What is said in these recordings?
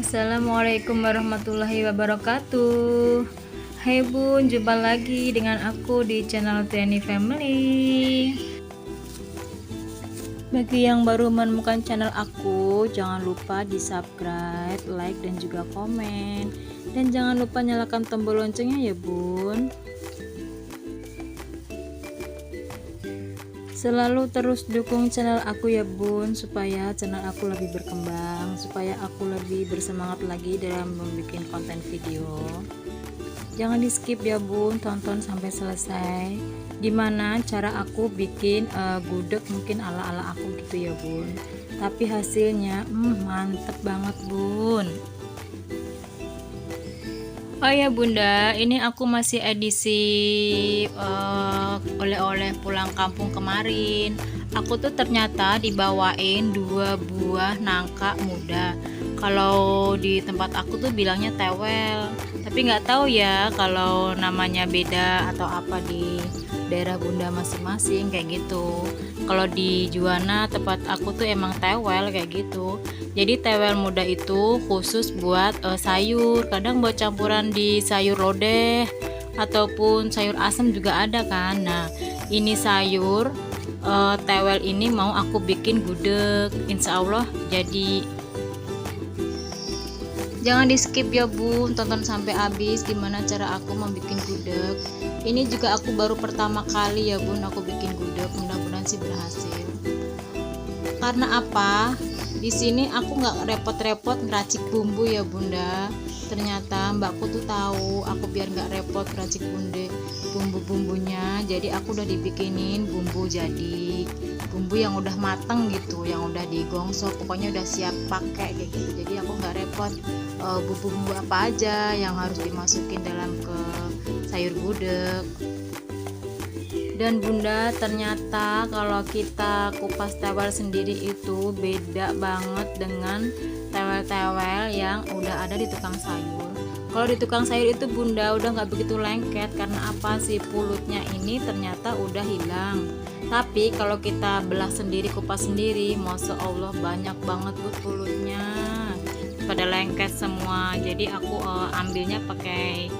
Assalamualaikum warahmatullahi wabarakatuh. Hai Bun, jumpa lagi dengan aku di channel Tiani Family. Bagi yang baru menemukan channel aku, jangan lupa di subscribe, like, dan juga komen. Dan jangan lupa nyalakan tombol loncengnya ya Bun. Selalu terus dukung channel aku ya Bun, supaya channel aku lebih berkembang, supaya aku lebih bersemangat lagi dalam membuat konten video. Jangan di skip ya Bun, tonton sampai selesai. Gimana cara aku bikin gudeg mungkin ala-ala aku gitu ya Bun. Tapi hasilnya mantep banget Bun. Oh ya Bunda, ini aku masih edisi oleh-oleh pulang kampung kemarin. Aku tuh ternyata dibawain 2 buah nangka muda. Kalau di tempat aku tuh bilangnya tewel, tapi nggak tahu ya kalau namanya beda atau apa di daerah Bunda masing-masing kayak gitu. Kalau di Juwana tempat aku tuh emang tewel kayak gitu. Jadi tewel muda itu khusus buat sayur, kadang buat campuran di sayur lodeh ataupun sayur asam juga ada kan. Nah ini sayur tewel ini mau aku bikin gudeg, insya Allah jadi. Jangan di skip ya Bun, tonton sampai habis gimana cara aku membuat gudeg. Ini juga aku baru pertama kali ya Bun aku bikin gudeg, mudah-mudahan sih berhasil. Karena apa? Di sini aku nggak repot-repot ngeracik bumbu ya Bunda. Ternyata mbakku tuh tahu aku biar nggak repot ngeracik bumbu-bumbunya. Jadi aku udah dibikinin bumbu jadi, bumbu yang udah mateng gitu, yang udah digongso, pokoknya udah siap pakai kayak gitu. Jadi aku nggak repot bumbu-bumbu apa aja yang harus dimasukin dalam ke sayur gudeg. Dan Bunda, ternyata kalau kita kupas tewel sendiri itu beda banget dengan tewel-tewel yang udah ada di tukang sayur. Kalau di tukang sayur itu Bunda udah nggak begitu lengket, karena apa sih, pulutnya ini ternyata udah hilang. Tapi kalau kita belah sendiri, kupas sendiri, masya Allah banyak banget tuh pulutnya, pada lengket semua. Jadi aku ambilnya pakai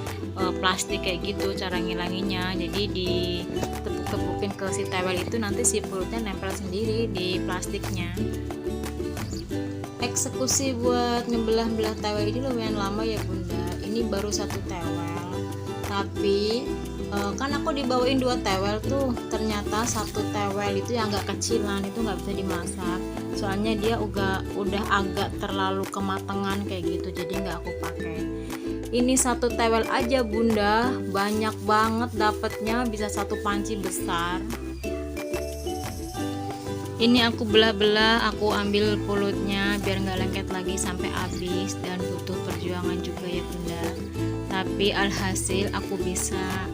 plastik kayak gitu cara ngilanginnya. Jadi ditepuk-tepukin ke si tewel itu, nanti si pulutnya nempel sendiri di plastiknya. Eksekusi buat ngebelah-belah tewel ini lumayan lama ya Bunda. Ini baru 1 tewel, tapi kan aku dibawain 2 tewel tuh. Ternyata 1 tewel itu yang agak kecilan itu nggak bisa dimasak, soalnya dia udah agak terlalu kematangan kayak gitu, jadi nggak aku pakai. Ini 1 tewel aja Bunda banyak banget dapatnya, bisa 1 panci besar. Ini aku belah-belah, aku ambil pulutnya biar nggak lengket lagi sampai habis, dan butuh perjuangan juga ya Bunda. Tapi alhasil aku bisa.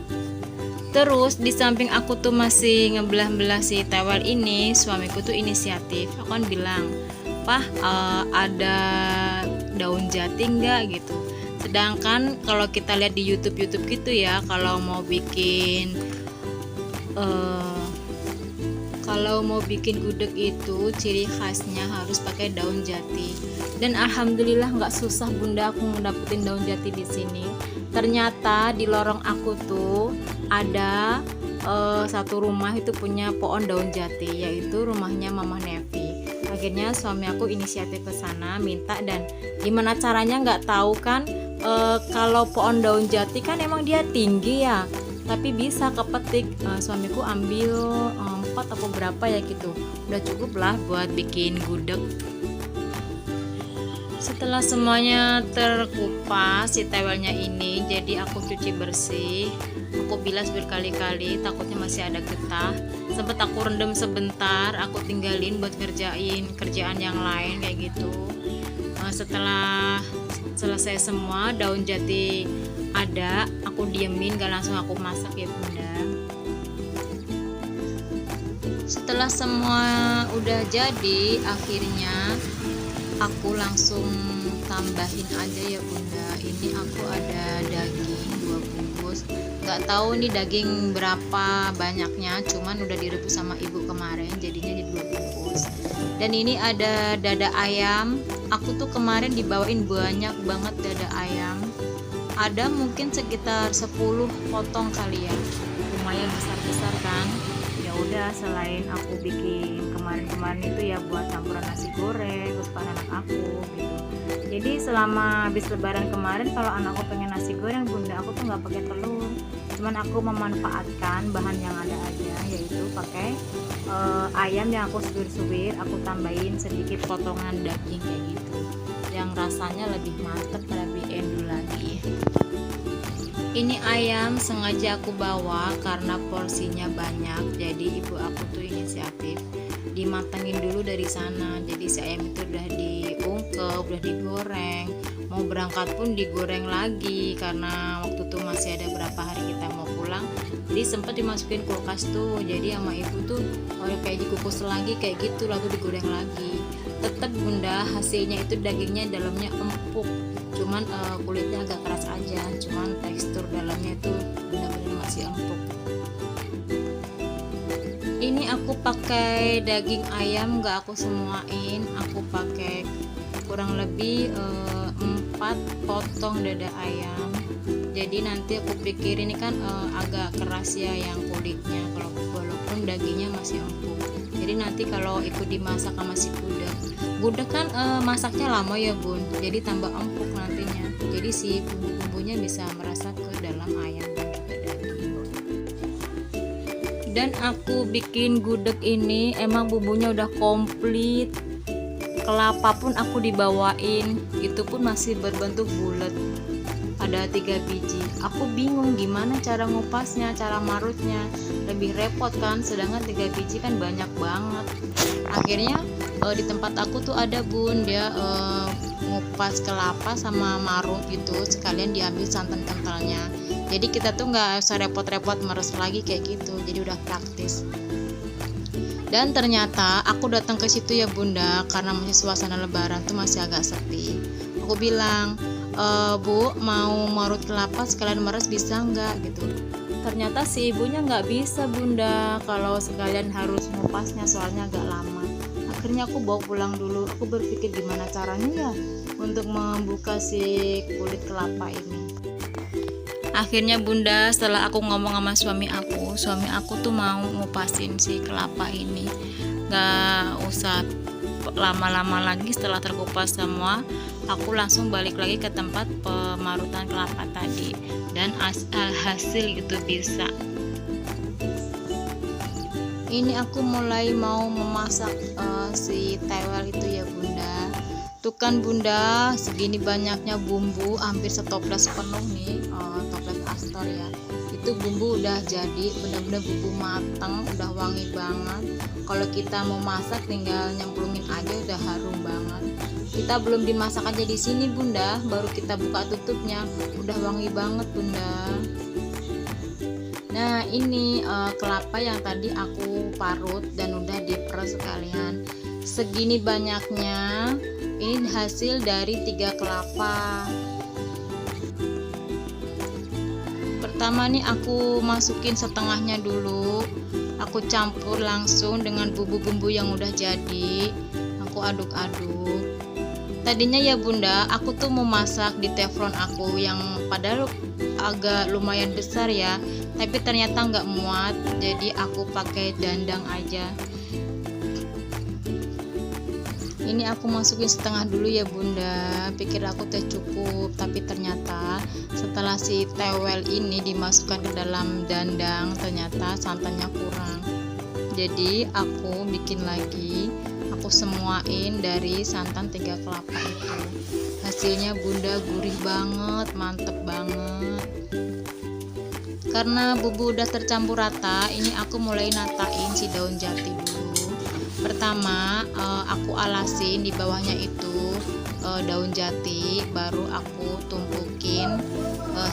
Terus di samping aku tuh masih ngebelah-belah si tewel ini, suamiku tuh inisiatif. Aku kan bilang, "Pah, ada daun jati nggak?" gitu. Sedangkan kalau kita lihat di YouTube gitu ya, kalau mau bikin gudeg itu ciri khasnya harus pakai daun jati. Dan alhamdulillah nggak susah Bunda aku ngedapetin daun jati di sini. Ternyata di lorong aku tuh ada 1 rumah itu punya pohon daun jati, yaitu rumahnya Mama Nevi. Akhirnya suami aku inisiatif ke sana minta, dan gimana caranya nggak tahu kan. Kalau pohon daun jati kan emang dia tinggi ya, tapi bisa kepetik. Suamiku ambil 4 atau berapa ya gitu, udah cukup lah buat bikin gudeg. Setelah semuanya terkupas si tewelnya ini, jadi aku cuci bersih, aku bilas berkali-kali, takutnya masih ada getah. Sempet aku rendam sebentar, aku tinggalin buat ngerjain kerjaan yang lain kayak gitu. Setelah selesai semua, daun jati ada, aku diemin, gak langsung aku masak ya Bunda. Setelah semua udah jadi, akhirnya aku langsung tambahin aja ya Bunda. Ini aku ada daging 2 bungkus, nggak tahu nih daging berapa banyaknya, cuman udah direbus sama ibu kemarin, jadinya jadi 2 bungkus. Dan ini ada dada ayam. Aku tuh kemarin dibawain banyak banget dada ayam. Ada mungkin sekitar 10 potong kali ya. Lumayan besar-besar kan. Ya udah, selain aku bikin kemarin itu ya buat campuran nasi goreng buat anak aku gitu. Jadi selama habis lebaran kemarin kalau anakku pengen nasi goreng, bunda aku tuh nggak pakai telur, cuman aku memanfaatkan bahan yang ada aja, yaitu pakai ayam yang aku subir-subir, aku tambahin sedikit potongan daging kayak gitu, yang rasanya lebih mantep, lebih endul lagi. Ini ayam sengaja aku bawa karena porsinya banyak, jadi ibu aku tuh inisiatif dimatangin dulu dari sana. Jadi si ayam itu udah diungkep, udah digoreng, mau berangkat pun digoreng lagi karena waktu itu masih ada berapa hari kita mau pulang, jadi sempat dimasukin kulkas tuh. Jadi sama ibu tuh kayak dikukus lagi kayak gitu, lalu digoreng lagi. Tetap bunda, hasilnya itu dagingnya dalamnya empuk, cuman kulitnya agak keras aja, cuman tekstur dalamnya itu benar-benar masih empuk. Ini aku pakai daging ayam, gak aku semuain, aku pakai kurang lebih 4 potong dada ayam. Jadi nanti aku pikir ini kan agak keras ya yang kulitnya, kalau walaupun dagingnya masih empuk. Jadi nanti kalau ikut dimasak sama si gudeg kan masaknya lama ya bun, jadi tambah empuk nantinya. Jadi si bumbu-bumbunya bisa meresap ke dalam ayam dan juga daging. Dan aku bikin gudeg ini emang bumbunya udah komplit, kelapa pun aku dibawain, itu pun masih berbentuk bulat, ada 3 biji. Aku bingung gimana cara ngupasnya, cara marutnya, lebih repot kan, sedangkan 3 biji kan banyak banget. Akhirnya di tempat aku tuh ada bun, dia ngupas kelapa sama marut gitu, sekalian diambil santan kentalnya. Jadi kita tuh nggak usah repot-repot meres lagi kayak gitu, jadi udah praktis. Dan ternyata aku datang ke situ ya bunda, karena masih suasana lebaran tuh masih agak sepi. Aku bilang, bu mau marut kelapa sekalian meres bisa nggak gitu. Ternyata si ibunya nggak bisa bunda kalau sekalian harus ngupasnya, soalnya agak lama. Akhirnya aku bawa pulang dulu. Aku berpikir gimana caranya ya untuk membuka si kulit kelapa ini. Akhirnya bunda, setelah aku ngomong sama suami aku tuh mau ngupasin si kelapa ini, gak usah lama-lama lagi. Setelah terkupas semua, aku langsung balik lagi ke tempat pemarutan kelapa tadi, dan hasil itu bisa. Ini aku mulai mau memasak si tewel itu ya bunda. Tuh kan bunda, segini banyaknya bumbu, hampir setoples penuh nih, toples Astor ya. Itu bumbu udah jadi, bener-bener bumbu matang, udah wangi banget. Kalau kita mau masak tinggal nyemplungin aja udah harum banget. Kita belum dimasak aja di sini bunda, baru kita buka tutupnya udah wangi banget bunda. Nah ini kelapa yang tadi aku parut dan udah diperes sekalian. Segini banyaknya, ini hasil dari 3 kelapa. Pertama nih aku masukin setengahnya dulu, aku campur langsung dengan bumbu-bumbu yang udah jadi, aku aduk-aduk. Tadinya ya bunda, aku tuh mau masak di teflon aku yang padahal agak lumayan besar ya, tapi ternyata nggak muat, jadi aku pakai dandang aja. Ini aku masukin setengah dulu ya bunda, pikir aku teh cukup, tapi ternyata setelah si tewel ini dimasukkan ke dalam dandang, ternyata santannya kurang. Jadi aku bikin lagi, aku semuain dari santan 3 kelapa itu. Hasilnya bunda gurih banget, mantep banget. Karena bumbu udah tercampur rata, ini aku mulai natain si daun jati dulu. Pertama aku alasin di bawahnya itu daun jati, baru aku tumpukin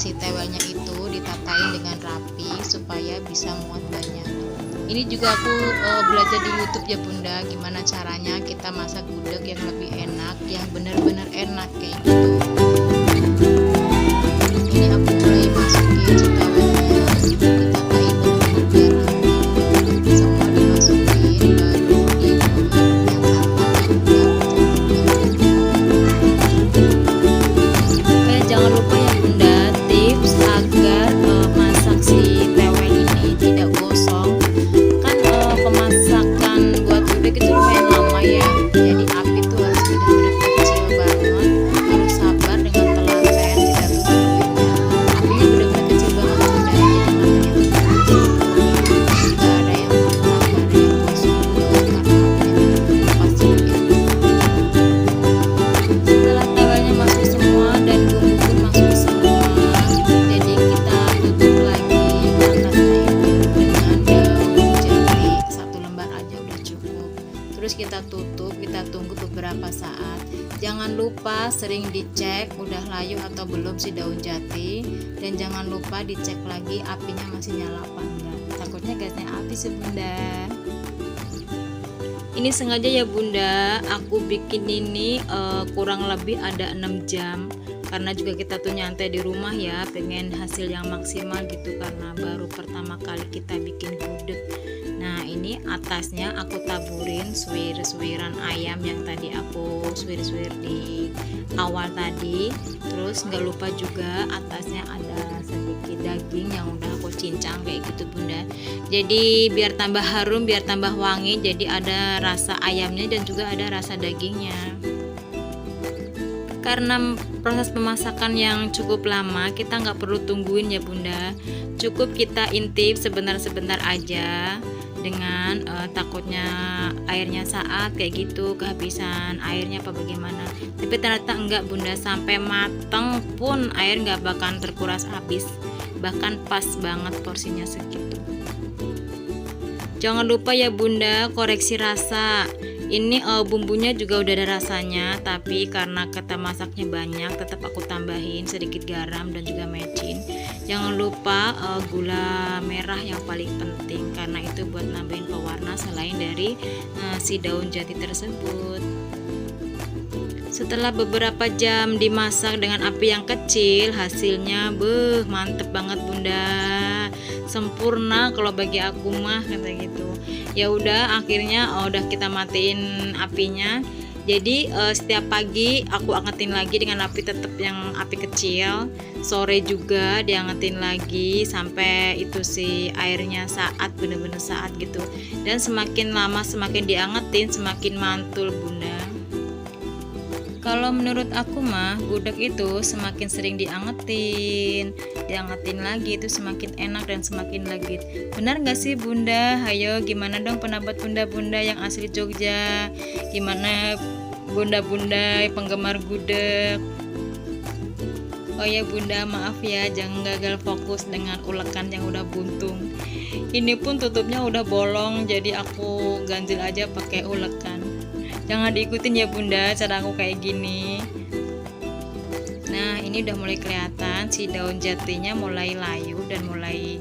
si tewelnya itu, ditatain dengan rapi supaya bisa muat banyak. Ini juga aku belajar di YouTube ya bunda, gimana caranya kita masak gudeg yang lebih enak, yang bener-bener enak kayak gitu. Ini aku mulai masukin si tewelnya, ditatain bener-bener biar semua dimasukin, baru digoreng yang santan. Jangan lupa sering dicek udah layu atau belum si daun jati, dan jangan lupa dicek lagi apinya masih nyala apa enggak, takutnya gasnya habis ya bunda. Ini sengaja ya bunda aku bikin ini kurang lebih ada 6 jam, karena juga kita tuh nyantai di rumah ya, pengen hasil yang maksimal gitu, karena baru pertama kali kita bikin gudeg. Nah ini atasnya aku taburin suwir-suwiran ayam yang tadi aku suwir-suwir di awal tadi. Terus nggak lupa juga atasnya ada sedikit daging yang udah aku cincang kayak gitu bunda. Jadi biar tambah harum, biar tambah wangi, jadi ada rasa ayamnya dan juga ada rasa dagingnya. Karena proses pemasakan yang cukup lama, kita nggak perlu tungguin ya bunda, cukup kita intip sebentar-sebentar aja, dengan takutnya airnya saat kayak gitu kehabisan airnya apa bagaimana. Tapi ternyata enggak bunda, sampai mateng pun air nggak bakalan terkuras habis, bahkan pas banget porsinya segitu. Jangan lupa ya bunda koreksi rasa. Ini bumbunya juga udah ada rasanya, tapi karena kita masaknya banyak, tetap aku tambahin sedikit garam dan juga mecin. Jangan lupa gula merah yang paling penting, karena itu buat nambahin pewarna selain dari si daun jati tersebut. Setelah beberapa jam dimasak dengan api yang kecil, hasilnya mantep banget bunda, sempurna kalau bagi aku mah kata gitu. Ya udah akhirnya udah kita matiin apinya. Jadi setiap pagi aku angetin lagi dengan api tetap yang api kecil, sore juga diangetin lagi sampai itu si airnya saat bener-bener saat gitu. Dan semakin lama semakin diangetin semakin mantul bunda. Kalau menurut aku mah gudeg itu semakin sering diangetin lagi itu semakin enak dan semakin legit. Benar gak sih bunda? Hayo gimana dong pendapat bunda-bunda yang asli Jogja? Gimana bunda-bunda penggemar gudeg? Oh ya bunda, maaf ya jangan gagal fokus dengan ulekan yang udah buntung. Ini pun tutupnya udah bolong, jadi aku ganjil aja pakai ulekan. Jangan diikutin ya bunda cara aku kayak gini. Nah ini udah mulai kelihatan si daun jatinya mulai layu dan mulai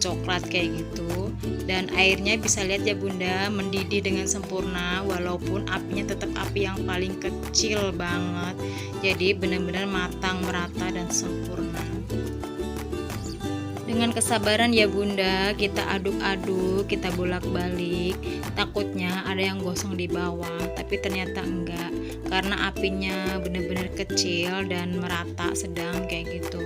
coklat kayak gitu. Dan airnya bisa lihat ya bunda mendidih dengan sempurna, walaupun apinya tetap api yang paling kecil banget. Jadi benar-benar matang merata dan sempurna. Dengan kesabaran ya bunda, kita aduk-aduk, kita bolak-balik. Takutnya ada yang gosong di bawah, tapi ternyata enggak, karena apinya benar-benar kecil dan merata sedang kayak gitu.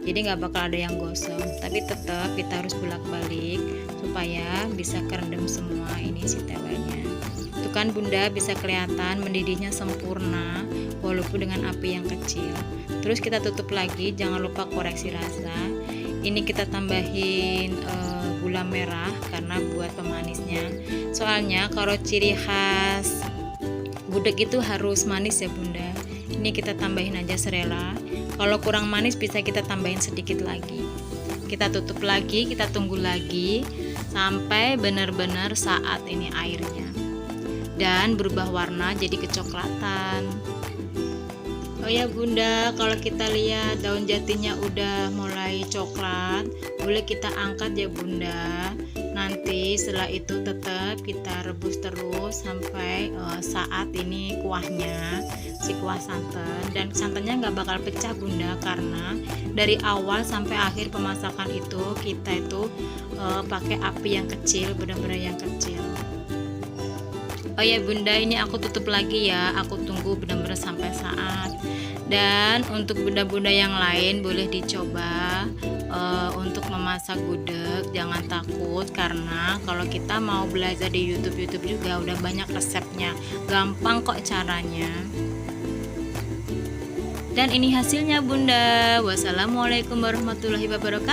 Jadi nggak bakal ada yang gosong, tapi tetap kita harus bolak-balik supaya bisa kerendam semua ini si tewelnya. Tuh kan bunda bisa kelihatan mendidihnya sempurna walaupun dengan api yang kecil. Terus kita tutup lagi, jangan lupa koreksi rasa. Ini kita tambahin gula merah karena buat pemanisnya. Soalnya kalau ciri khas gudeg itu harus manis ya bunda. Ini kita tambahin aja serela. Kalau kurang manis bisa kita tambahin sedikit lagi. Kita tutup lagi, kita tunggu lagi sampai benar-benar saat ini airnya dan berubah warna jadi kecoklatan. Oh ya bunda, kalau kita lihat daun jatinya udah mulai coklat, boleh kita angkat ya bunda. Nanti setelah itu tetap kita rebus terus sampai saat ini kuahnya, si kuah santan. Dan santannya nggak bakal pecah bunda, karena dari awal sampai akhir pemasakan itu kita itu pakai api yang kecil, benar-benar yang kecil. Oh ya bunda, ini aku tutup lagi ya, aku tunggu benar-benar sampai saat. Dan untuk bunda-bunda yang lain boleh dicoba untuk memasak gudeg, jangan takut, karena kalau kita mau belajar di YouTube juga udah banyak resepnya, gampang kok caranya. Dan ini hasilnya bunda. Wassalamualaikum warahmatullahi wabarakatuh.